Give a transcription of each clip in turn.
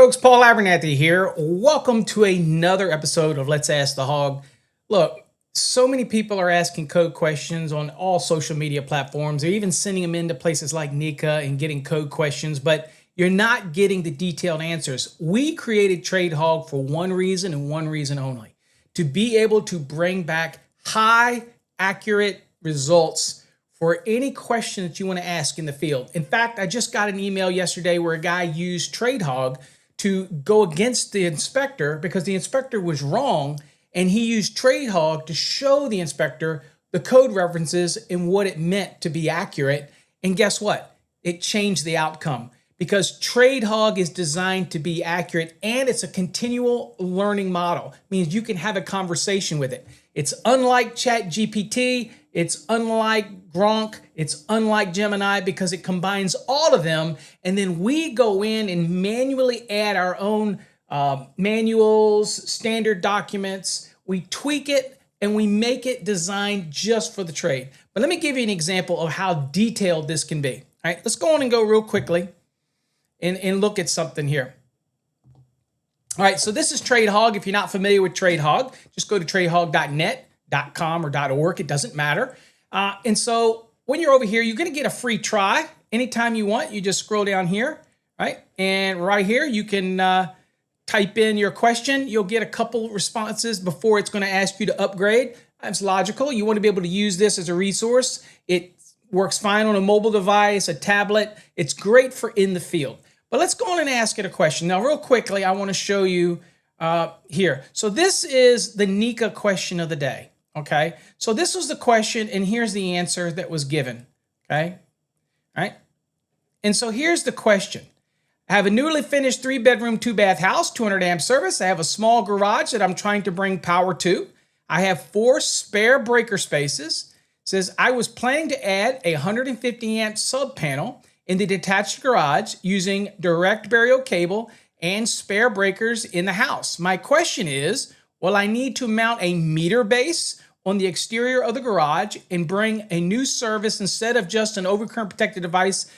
folks, Paul Abernathy here. Welcome to another episode of Let's Ask the Hog. Look, so many people are asking code questions on all social media platforms. They're even sending them into places like Nika and getting code questions, but you're not getting the detailed answers. We created TradeHog for one reason and one reason only: to be able to bring back high, accurate results for any question that you want to ask in the field. In fact, I just got an email yesterday where a guy used TradeHog to go against the inspector because the inspector was wrong, and he used TradeHog to show the inspector the code references and what it meant to be accurate. And guess what? It changed the outcome because TradeHog is designed to be accurate, and it's a continual learning model. It means you can have a conversation with it. It's unlike ChatGPT. It's unlike Gronk, it's unlike Gemini because it combines all of them, and then we go in and manually add our own manuals, standard documents. We tweak it and we make it designed just for the trade. But let me give you an example of how detailed this can be. All right, let's go on and go real quickly and look at something here. All right, so this is TradeHog. If you're not familiar with TradeHog, just go to tradehog.net. .com or .org, it doesn't matter. And so when you're over here, you're going to get a free try anytime you want. You just scroll down here, right? And right here, you can type in your question. You'll get a couple responses before it's going to ask you to upgrade. That's logical. You want to be able to use this as a resource. It works fine on a mobile device, a tablet. It's great for in the field. But let's go on and ask it a question. Now, real quickly, I want to show you here. So this is the Nika question of the day. Okay, so this was the question, and here's the answer that was given. Okay, all right. And so here's the question. I have a newly finished 3-bedroom, 2-bath house, 200 amp service. I have a small garage that I'm trying to bring power to. I have 4 spare breaker spaces. It says I was planning to add a 150 amp sub panel in the detached garage using direct burial cable and spare breakers in the house. My question is, will I need to mount a meter base on the exterior of the garage and bring a new service instead of just an overcurrent protected device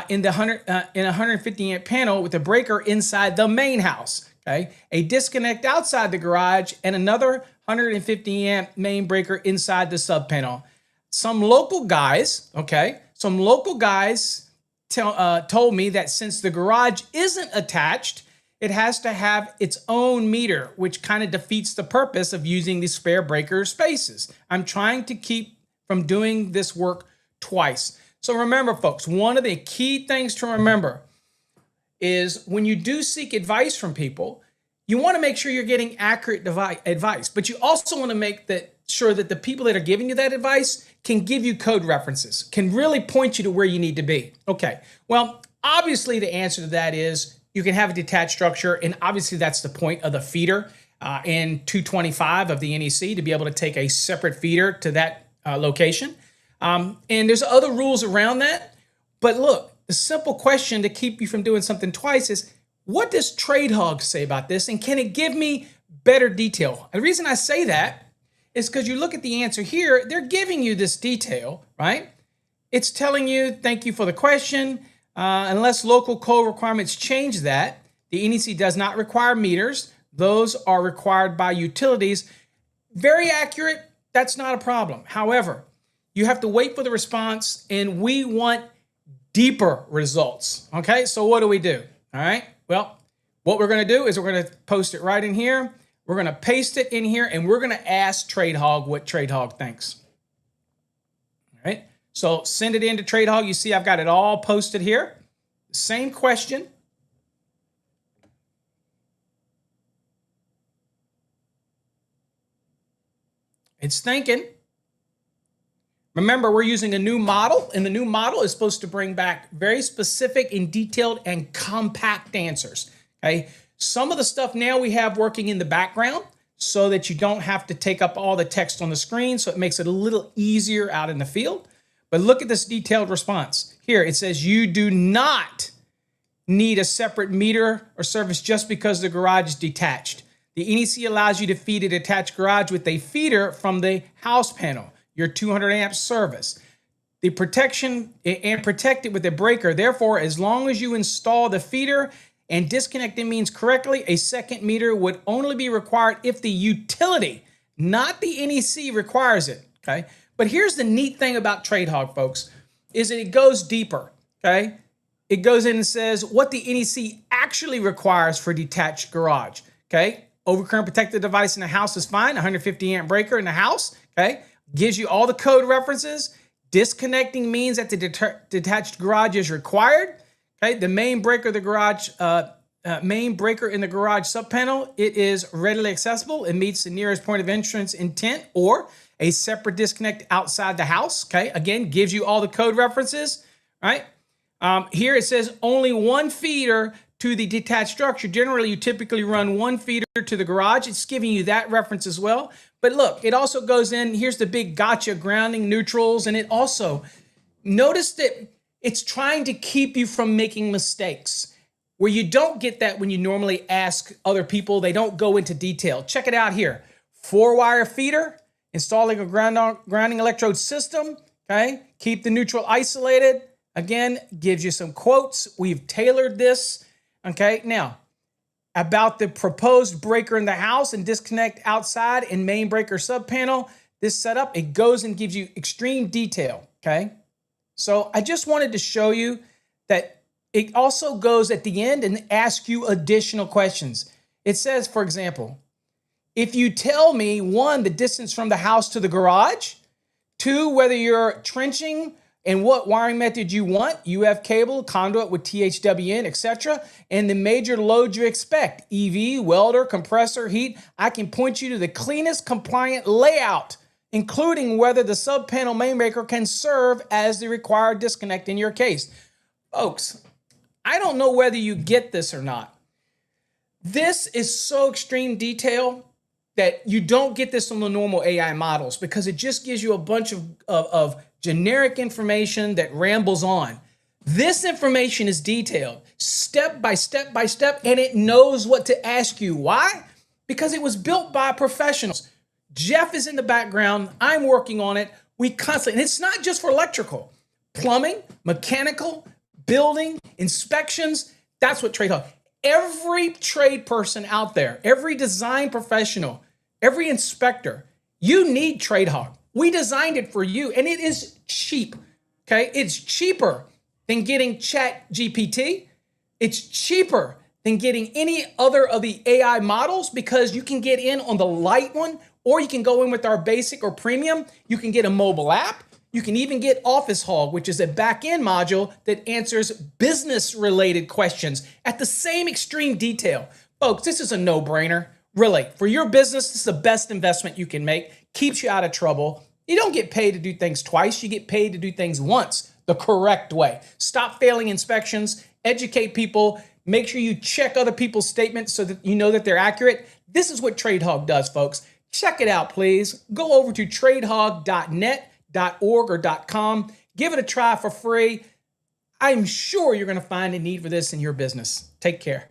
in a 150 amp panel with a breaker inside the main house? Okay, a disconnect outside the garage and another 150 amp main breaker inside the sub panel. Some local guys, told me that since the garage isn't attached, it has to have its own meter, which kind of defeats the purpose of using these spare breaker spaces. I'm trying to keep from doing this work twice. So remember, folks, one of the key things to remember is when you do seek advice from people, you want to make sure you're getting accurate advice, but you also want to make sure that the people that are giving you that advice can give you code references, can really point you to where you need to be. Okay, well, obviously the answer to that is you can have a detached structure, and obviously that's the point of the feeder in 225 of the NEC, to be able to take a separate feeder to that location. And there's other rules around that. But look, the simple question to keep you from doing something twice is, what does TradeHog say about this, and can it give me better detail? And the reason I say that is because you look at the answer here, they're giving you this detail, right? It's telling you, thank you for the question. Unless local code requirements change that, the NEC does not require meters. Those are required by utilities. Very accurate. That's not a problem. However, you have to wait for the response, and we want deeper results. Okay, so what do we do? All right, well, what we're going to do is we're going to post it right in here. We're going to paste it in here, and we're going to ask TradeHog what TradeHog thinks. All right. So send it into TradeHog. You see I've got it all posted here. Same question. It's thinking. Remember, we're using a new model, and the new model is supposed to bring back very specific and detailed and compact answers. Okay. Some of the stuff now we have working in the background so that you don't have to take up all the text on the screen, so it makes it a little easier out in the field. But look at this detailed response. Here it says you do not need a separate meter or service just because the garage is detached. The NEC allows you to feed a detached garage with a feeder from the house panel, your 200 amp service. The protection and protect it with a breaker. Therefore, as long as you install the feeder and disconnecting means correctly, a second meter would only be required if the utility, not the NEC, requires it, okay? But here's the neat thing about TradeHog, folks, is that it goes deeper, okay? It goes in and says what the NEC actually requires for detached garage, okay? Overcurrent protected device in the house is fine, 150 amp breaker in the house, okay? Gives you all the code references. Disconnecting means that the detached garage is required, okay? The main breaker of the garage, main breaker in the garage subpanel, it is readily accessible. It meets the nearest point of entrance intent or a separate disconnect outside the house, okay? Again, gives you all the code references, right? Here it says only one feeder to the detached structure. Generally, you typically run one feeder to the garage. It's giving you that reference as well. But look, it also goes in, here's the big gotcha, grounding, neutrals, and it also, notice that it's trying to keep you from making mistakes where you don't get that when you normally ask other people. They don't go into detail. Check it out here. 4-wire feeder, installing a grounding electrode system, okay? Keep the neutral isolated. Again, gives you some quotes. We've tailored this, okay? Now, about the proposed breaker in the house and disconnect outside and main breaker subpanel, this setup, it goes and gives you extreme detail, okay? So I just wanted to show you that it also goes at the end and asks you additional questions. It says, for example, if you tell me, 1, the distance from the house to the garage, 2, whether you're trenching and what wiring method you want, UF cable, conduit with THWN, etc., and the major load you expect, EV, welder, compressor, heat, I can point you to the cleanest compliant layout, including whether the subpanel main breaker can serve as the required disconnect in your case. Folks, I don't know whether you get this or not. This is so extreme detail that you don't get this on the normal AI models because it just gives you a bunch of generic information that rambles on. This information is detailed, step by step by step, and it knows what to ask you. Why? Because it was built by professionals. Jeff is in the background. I'm working on it. We constantly, and it's not just for electrical, plumbing, mechanical, building, inspections. That's what TradeHog. Every trade person out there, every design professional, every inspector, you need TradeHog. We designed it for you, and it is cheap, okay? It's cheaper than getting ChatGPT. It's cheaper than getting any other of the AI models because you can get in on the light one, or you can go in with our basic or premium. You can get a mobile app. You can even get Office Hog, which is a back-end module that answers business-related questions at the same extreme detail. Folks, this is a no-brainer. Really, for your business, this is the best investment you can make. Keeps you out of trouble. You don't get paid to do things twice. You get paid to do things once, the correct way. Stop failing inspections. Educate people. Make sure you check other people's statements so that you know that they're accurate. This is what TradeHog does, folks. Check it out, please. Go over to tradehog.net. .org or .com. Give it a try for free. I'm sure you're going to find a need for this in your business. Take care.